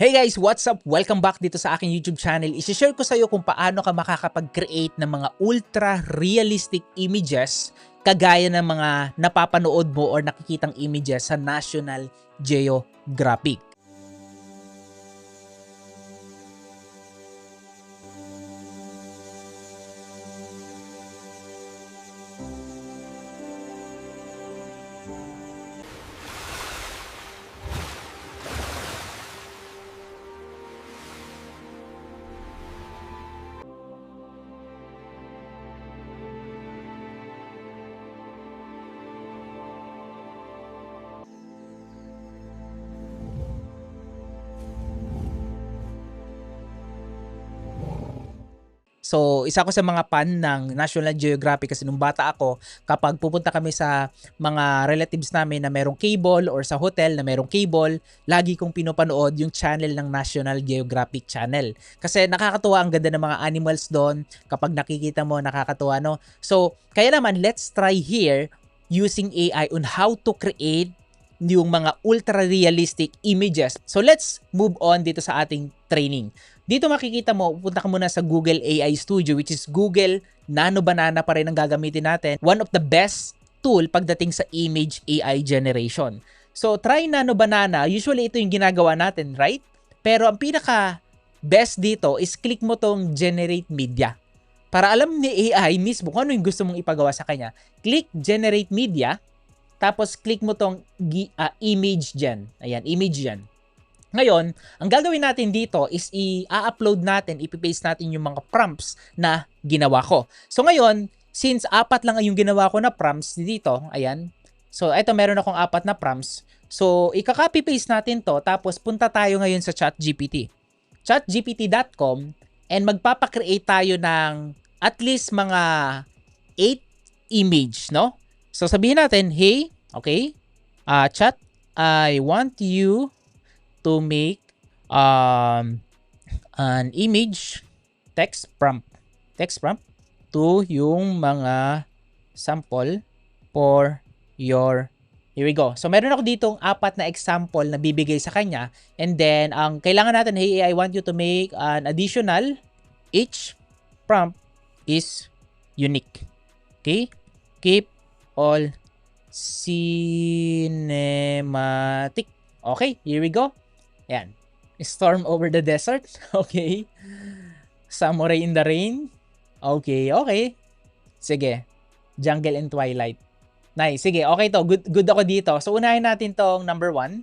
Hey guys, what's up? Welcome back dito sa aking YouTube channel. I-share ko sa iyo kung paano ka makakapag-create ng mga ultra-realistic images kagaya ng mga napapanood mo or nakikitang images sa National Geographic. So, isa ko sa mga fan ng National Geographic kasi nung bata ako, kapag pupunta kami sa mga relatives namin na merong cable or sa hotel na merong cable, lagi kong pinapanood yung channel ng National Geographic Channel. Kasi nakakatuwa, ang ganda ng mga animals doon. Kapag nakikita mo, nakakatuwa, no? So, kaya naman, let's try here using AI on how to create yung mga ultra-realistic images. So let's move on dito sa ating training. Dito makikita mo, pupunta ka muna sa Google AI Studio, which is Google Nano Banana pa rin ang gagamitin natin. One of the best tool pagdating sa image AI generation. So try Nano Banana. Usually ito yung ginagawa natin, right? Pero ang pinaka best dito is click mo tong Generate Media. Para alam ni AI mismo kung ano yung gusto mong ipagawa sa kanya. Click Generate Media. Tapos click mo tong image gen. Ayan, image gen. Ngayon, ang gagawin natin dito is i-upload natin, ipipaste natin yung mga prompts na ginawa ko. So ngayon, since apat lang yung ginawa ko na prompts dito, ayan. So ito, meron akong apat na prompts. So ika-copy paste natin to, tapos punta tayo ngayon sa ChatGPT. ChatGPT.com, and magpapa-create tayo ng at least mga 8 image, no? So sabihin natin, hey, okay, chat, I want you to make an image text prompt to yung mga sample for your, here we go. So meron ako ditong apat na example na bibigay sa kanya, and then ang kailangan natin, hey, I want you to make an additional, each prompt is unique. Okay? Keep all cinematic. Okay, here we go. Ayan. Storm over the desert. Okay. Samurai in the rain. Okay, okay. Sige. Jungle and twilight. Nice. Sige, okay to. Good ako dito. So, unahin natin tong number 1.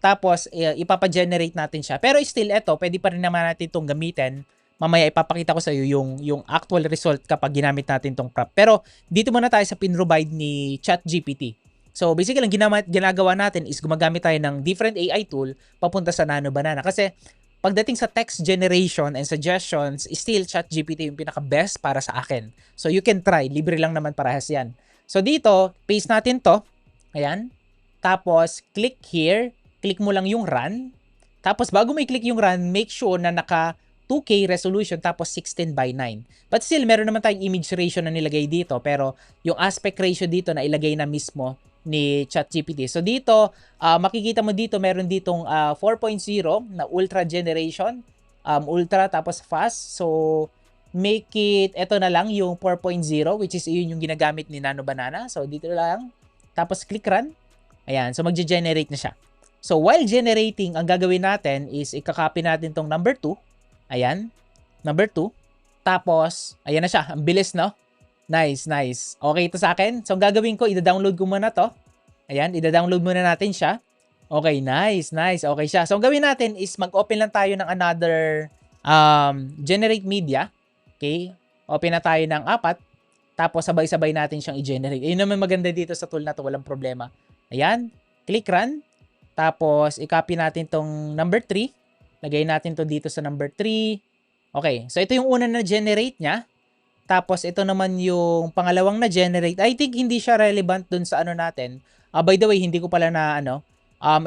Tapos, ipapa-generate natin siya. Pero still, pwede pa rin naman natin itong gamitin. Mamaya ipapakita ko sa iyo yung actual result kapag ginamit natin tong prompt. Pero dito muna tayo sa pinrovide ni ChatGPT. So basically, ang ginagawa natin is gumagamit tayo ng different AI tool papunta sa Nano Banana. Kasi pagdating sa text generation and suggestions, still ChatGPT yung pinaka-best para sa akin. So you can try. Libre lang naman parehas yan. So dito, paste natin to. Ayan. Tapos, click here. Click mo lang yung run. Tapos bago mo i-click yung run, make sure na naka 2K resolution tapos 16:9. But still, meron naman tayong image ratio na nilagay dito, pero yung aspect ratio dito na ilagay na mismo ni ChatGPT. So dito, makikita mo dito, meron ditong 4.0 na ultra generation, ultra tapos fast. So make it, eto na lang yung 4.0, which is yun yung ginagamit ni Nano Banana. So dito lang, tapos click run. Ayan, so magge-generate na siya. So while generating, ang gagawin natin is ikakopy natin tong number 2. Ayan, number 2. Tapos, ayan na siya. Ang bilis, no? Nice, nice. Okay ito sa akin. So, ang gagawin ko, ida-download ko muna to. Ayan, ida-download muna natin siya. Okay, nice, nice. Okay siya. So, ang gawin natin is mag-open lang tayo ng another generate media. Okay? Open na tayo ng 4. Tapos, sabay-sabay natin siyang i-generate. Ayun naman maganda dito sa tool na to. Walang problema. Ayan, click run. Tapos, i-copy natin tong number 3. Lagay natin to dito sa number 3. Okay, so ito yung una na generate niya. Tapos ito naman yung pangalawang na generate. I think hindi siya relevant dun sa ano natin. By the way, hindi ko pala na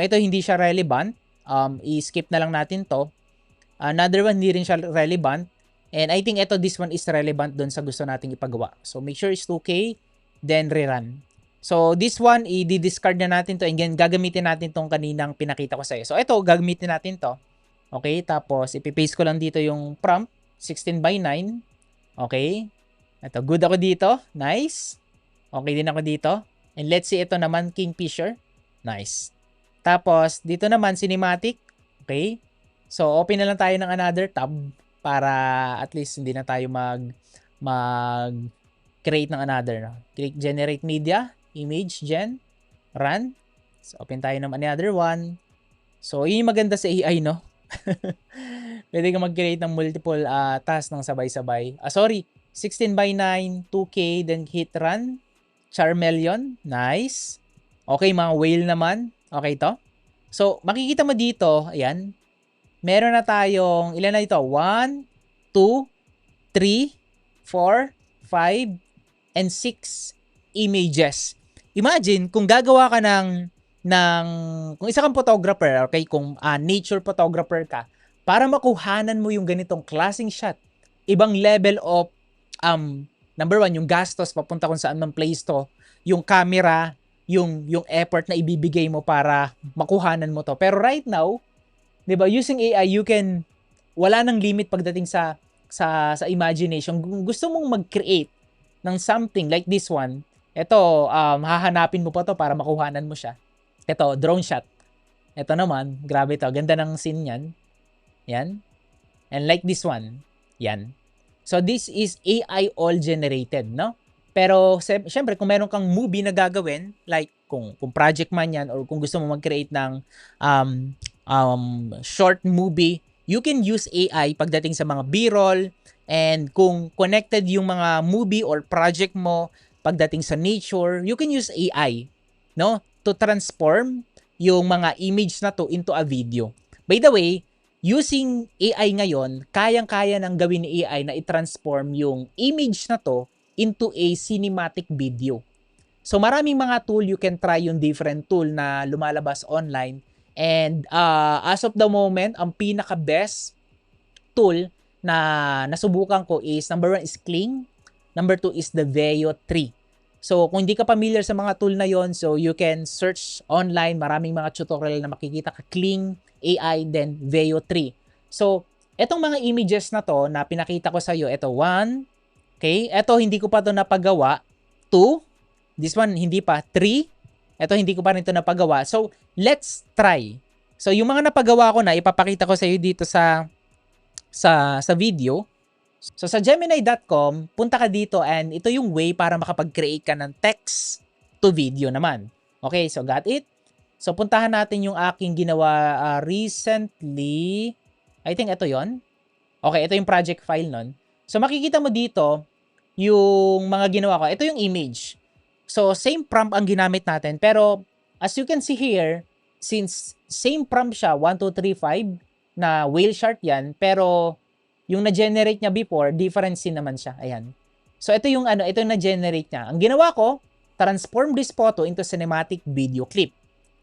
ito hindi siya relevant. I-skip na lang natin to. Another one, hindi rin siya relevant. And I think this one is relevant dun sa gusto nating ipagawa. So make sure it's 2K, then rerun. So this one, i-discard na natin to. And gagamitin natin tong kaninang pinakita ko sa iyo. So ito, gagamitin natin to. Okay, tapos ipipaste ko lang dito yung prompt, 16:9. Okay. Ito, good ako dito. Nice. Okay din ako dito. And let's see, ito naman, Kingfisher. Nice. Tapos, dito naman, cinematic. Okay. So, open na lang tayo ng another tab para at least hindi na tayo mag-create ng another. No? Click generate media, image, gen, run. So, open tayo ng another one. So, yun yung maganda sa AI, no? Pwede ka mag-create ng multiple tasks ng sabay-sabay. Sorry, 16:9, 2K, then hit run. Charmeleon, nice. Okay, mga whale naman. Okay to. So, makikita mo dito, ayan, meron na tayong, ilan na ito? 1, 2, 3, 4, 5, and 6 images. Imagine, kung gagawa ka kung isa kang photographer, okay, kung nature photographer ka, para makuhanan mo yung ganitong klaseng shot, ibang level of, number one, yung gastos papunta kung saan man place to, yung camera, yung effort na ibibigay mo para makuhanan mo to. Pero right now, 'di ba, using AI, wala nang limit pagdating sa imagination. Kung gusto mong mag-create ng something like this one, ito, hahanapin mo pa to para makuhanan mo siya. Ito, drone shot. Ito naman, grabe to. Ganda ng scene yan. Yan. And like this one. Yan. So, this is AI all generated, no? Pero, syempre, kung meron kang movie na gagawin, like, kung project man yan, or kung gusto mo mag-create ng short movie, you can use AI pagdating sa mga B-roll, and kung connected yung mga movie or project mo pagdating sa nature, you can use AI, no? To transform yung mga image na to into a video. By the way, using AI ngayon, kayang-kaya nang gawin ni AI na i-transform yung image na to into a cinematic video. So maraming mga tool, you can try yung different tool na lumalabas online. And as of the moment, ang pinaka-best tool na nasubukan ko is, number 1 is Kling, number 2 is the Veo 3. So, kung hindi ka familiar sa mga tool na yon, so you can search online, maraming mga tutorial na makikita ka, Kling, AI, then Veo 3. So, etong mga images na to na pinakita ko sa iyo, ito 1, okay, ito hindi ko pa to napagawa, 2, this one hindi pa, 3, ito hindi ko pa rin to napagawa. So, let's try. So, yung mga napagawa ko na, ipapakita ko sa iyo dito sa video. So sa Gemini.com, punta ka dito and ito yung way para makapag-create ka ng text to video naman. Okay, so got it? So puntahan natin yung aking ginawa recently. I think ito yon. Okay, ito yung project file nun. So makikita mo dito yung mga ginawa ko. Ito yung image. So same prompt ang ginamit natin, pero as you can see here, since same prompt siya, 1, 2, 3, 5 na whale shark yan, pero yung na-generate niya before, different scene naman siya. Ayan. So, ito yung na-generate niya. Ang ginawa ko, transform this photo into cinematic video clip.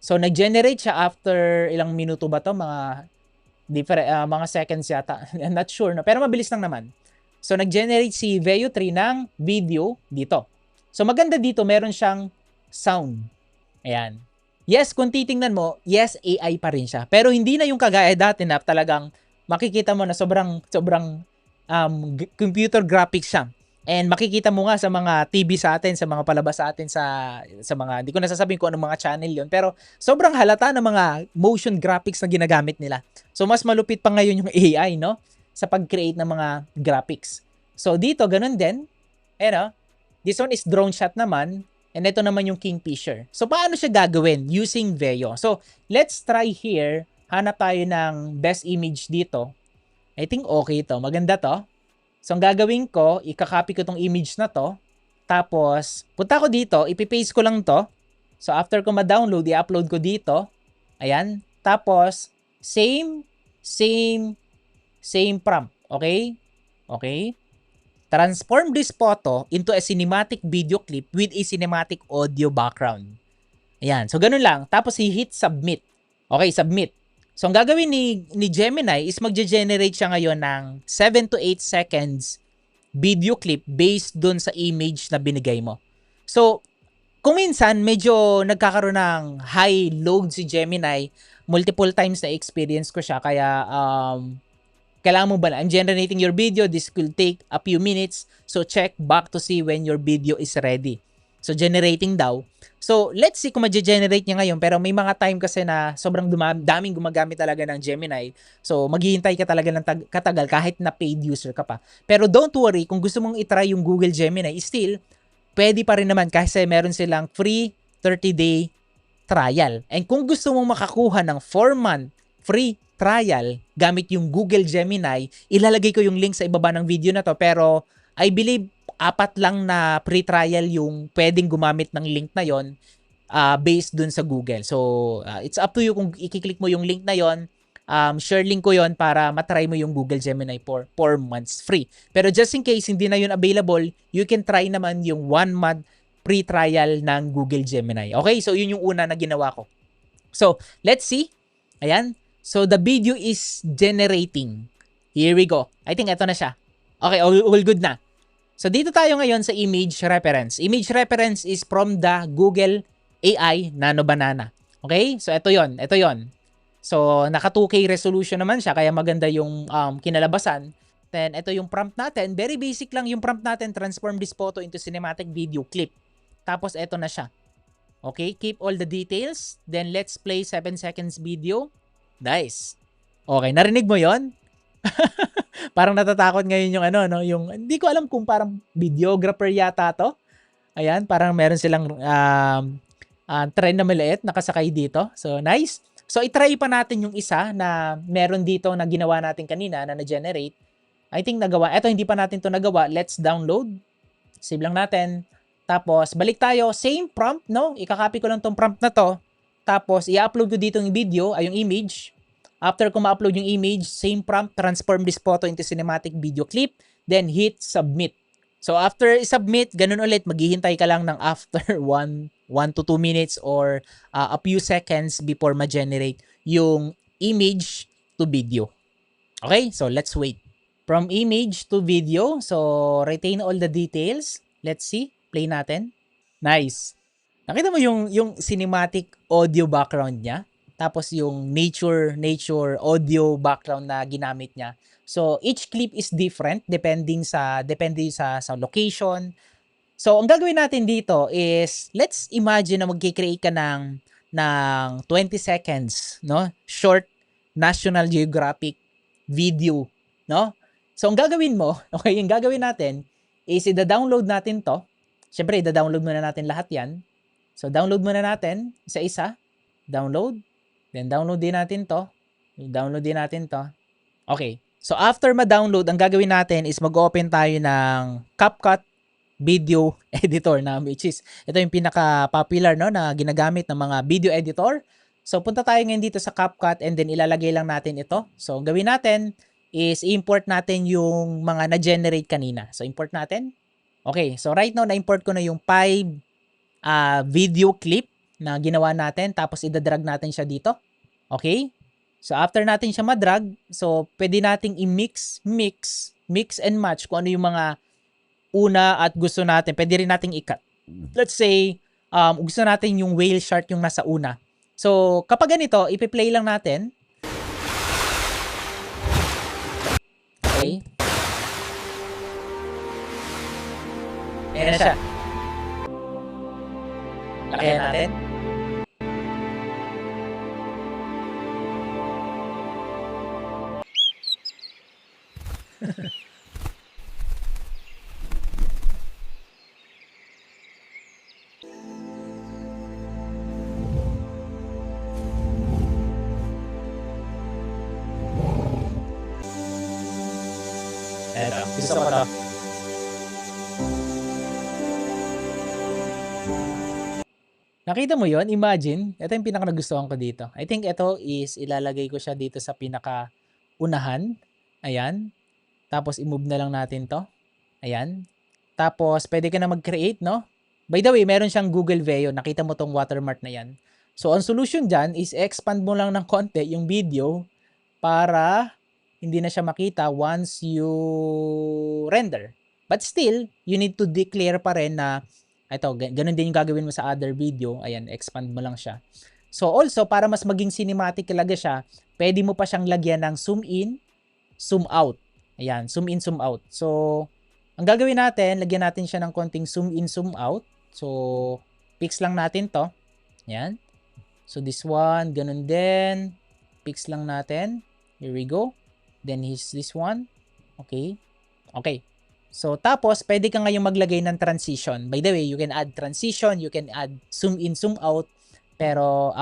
So, nag-generate siya after ilang minuto ba to? Mga seconds yata. I'm not sure. No? Pero mabilis lang naman. So, nag-generate si Veo 3 ng video dito. So, maganda dito, meron siyang sound. Ayan. Yes, kung titingnan mo, yes, AI pa rin siya. Pero hindi na yung kagaya dati na talagang makikita mo na sobrang computer graphics siya. And makikita mo nga sa mga TV sa atin, sa mga palabas sa atin, sa mga, di ko nasasabihin kung anong mga channel yon, pero sobrang halata ng mga motion graphics na ginagamit nila. So, mas malupit pa ngayon yung AI, no? Sa pag-create ng mga graphics. So, dito, ganun din. This one is drone shot naman. And ito naman yung Kingfisher. So, paano siya gagawin? Using Veo. So, let's try here. Hanap tayo ng best image dito. I think okay to. Maganda to. So, ang gagawin ko, ikakopy ko tong image na to. Tapos, punta ko dito, ipipaste ko lang to. So, after ko ma-download, i-upload ko dito. Ayan. Tapos, same prompt. Okay? Okay? Transform this photo into a cinematic video clip with a cinematic audio background. Ayan. So, ganun lang. Tapos, i-hit submit. Okay, submit. So, ang gagawin ni Gemini is magge-generate siya ngayon ng 7 to 8 seconds video clip based dun sa image na binigay mo. So, kung minsan medyo nagkakaroon ng high load si Gemini multiple times na experience ko siya, kaya kailangan mo ba na, I'm generating your video, this will take a few minutes, so check back to see when your video is ready. So generating daw. So let's see kung ma-generate niya ngayon, pero may mga time kasi na sobrang daming gumagamit talaga ng Gemini. So maghihintay ka talaga ng katagal kahit na paid user ka pa. Pero don't worry, kung gusto mong i-try yung Google Gemini, still pwede pa rin naman kasi meron silang free 30-day trial. And kung gusto mong makakuha ng 4-month free trial gamit yung Google Gemini, ilalagay ko yung link sa ibaba ng video na to, pero I believe 4 lang na free trial yung pwedeng gumamit ng link na yon, based dun sa Google. So it's up to you kung i-click mo yung link na yon. Share link ko yon para matry mo yung Google Gemini for 4 months free. Pero just in case hindi na yun available, you can try naman yung 1 month free trial ng Google Gemini. Okay, so yun yung una na ginawa ko. So let's see. Ayan. So the video is generating. Here we go. I think ito na siya. Okay, all good na. So dito tayo ngayon sa image reference. Image reference is from the Google AI Nano Banana. Okay? So ito yon. So naka 2K resolution naman siya, kaya maganda yung kinalabasan. Then ito yung prompt natin. Very basic lang yung prompt natin. Transform this photo into cinematic video clip. Tapos ito na siya. Okay? Keep all the details. Then let's play 7 seconds video. Nice. Okay, narinig mo yon? Parang natatakot ngayon yung yung hindi ko alam kung parang videographer yata to. Ayan, parang meron silang train na maliit nakasakay dito. So, nice. So, itry pa natin yung isa na meron dito na ginawa natin kanina na na-generate. I think nagawa. Eto, hindi pa natin to nagawa. Let's download. Save lang natin. Tapos, balik tayo. Same prompt, no? Ikakopy ko lang tong prompt na to. Tapos, i-upload ko dito yung video, ay yung image. After ko ma-upload yung image, same prompt, transform this photo into cinematic video clip, then hit submit. So, after i-submit, ganun ulit, maghihintay ka lang ng after 1 to 2 minutes or a few seconds before ma-generate yung image to video. Okay, so let's wait. From image to video, so retain all the details. Let's see, play natin. Nice. Nakita mo yung cinematic audio background niya, tapos yung nature audio background na ginamit niya. So each clip is different depende sa location. So ang gagawin natin dito is, let's imagine na magki-create ka ng 20 seconds, no? Short National Geographic video, no? So ang gagawin mo, okay, yung gagawin natin is i-download natin to. Syempre, i-download muna natin lahat 'yan. So, download muna natin, isa-isa. Download. Then, download din natin to. Download din natin to. Okay. So, after ma-download, ang gagawin natin is mag-open tayo ng CapCut Video Editor na which is, ito yung pinaka-popular, no, na ginagamit ng mga video editor. So, punta tayo ngayon dito sa CapCut and then ilalagay lang natin ito. So, ang gawin natin is import natin yung mga na-generate kanina. So, import natin. Okay. So, right now, na-import ko na yung 5 video clip na ginawa natin, tapos idadrag natin siya dito. Okay? So, after natin siya madrag, so, pwede nating i-mix and match kung ano yung mga una at gusto natin. Pwede rin nating i-cut. Let's say, gusto natin yung whale shark yung nasa una. So, kapag ganito, ipi-play lang natin. Okay? Ayan na siya. Lakihan natin. Eto, gusto ko to. Nakita mo yon? Imagine, ito yung pinaka nagustuhan ko dito. I think ito is ilalagay ko siya dito sa pinaka unahan. Ayan. Tapos i-move na lang natin to. Ayan. Tapos pwede ka na mag-create, no? By the way, meron siyang Google Veo. Nakita mo tong watermark na yan. So, ang solution dyan is expand mo lang ng konti yung video para hindi na siya makita once you render. But still, you need to declare pa rin na ito, ganun din yung gagawin mo sa other video. Ayan, expand mo lang siya. So also, para mas maging cinematic talaga siya, pwede mo pa siyang lagyan ng zoom in, zoom out. Ayan, zoom in, zoom out. So, ang gagawin natin, lagyan natin siya ng konting zoom in, zoom out. So, fix lang natin to. Ayan. So, this one, ganun din. Fix lang natin. Here we go. Then, this one. Okay. Okay. So, tapos, pwede ka ngayong maglagay ng transition. By the way, you can add transition, you can add zoom in, zoom out. Pero,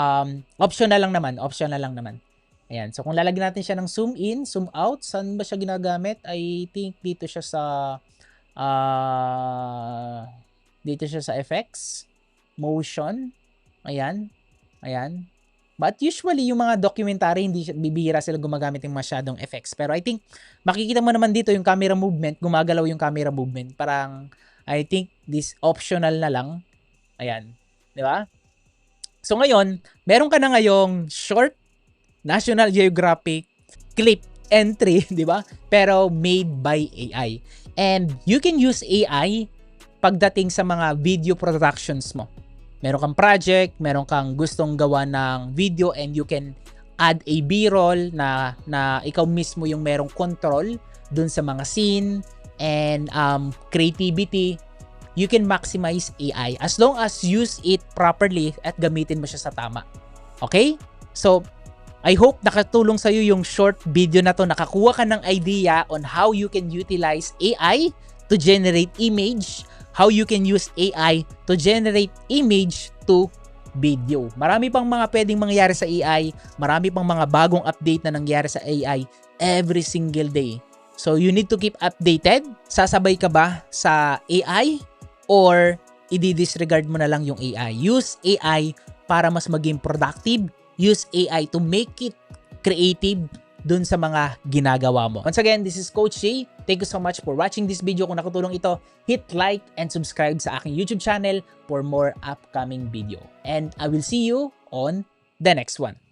optional lang naman. Optional lang naman. Ayan. So, kung lalagyan natin siya ng zoom in, zoom out, saan ba siya ginagamit? I think dito siya sa, dito siya sa effects, motion. Ayan. Ayan. But usually, yung mga documentary, hindi bibihira sila gumagamit ng masyadong effects. Pero I think, makikita mo naman dito yung camera movement, gumagalaw yung camera movement. Parang, I think, this optional na lang. Ayan. Di ba? So ngayon, meron ka na ngayong short National Geographic clip entry, di ba? Pero made by AI. And you can use AI pagdating sa mga video productions mo. Meron kang project, meron kang gustong gawa ng video and you can add a B-roll na ikaw mismo yung merong control dun sa mga scene and creativity. You can maximize AI as long as use it properly at gamitin mo siya sa tama. Okay? So, I hope nakatulong sa'yo yung short video na to. Nakakuha ka ng idea on how you can utilize AI to generate image, how you can use AI to generate image to video. Marami pang mga pwedeng mangyari sa AI, marami pang mga bagong update na nangyari sa AI every single day. So you need to keep updated. Sasabay ka ba sa AI or i-disregard mo na lang yung AI? Use AI para mas maging productive. Use AI to make it creative dun sa mga ginagawa mo. Once again, this is Coach Jay. Thank you so much for watching this video. Kung nakatulong ito, hit like and subscribe sa aking YouTube channel for more upcoming video. And I will see you on the next one.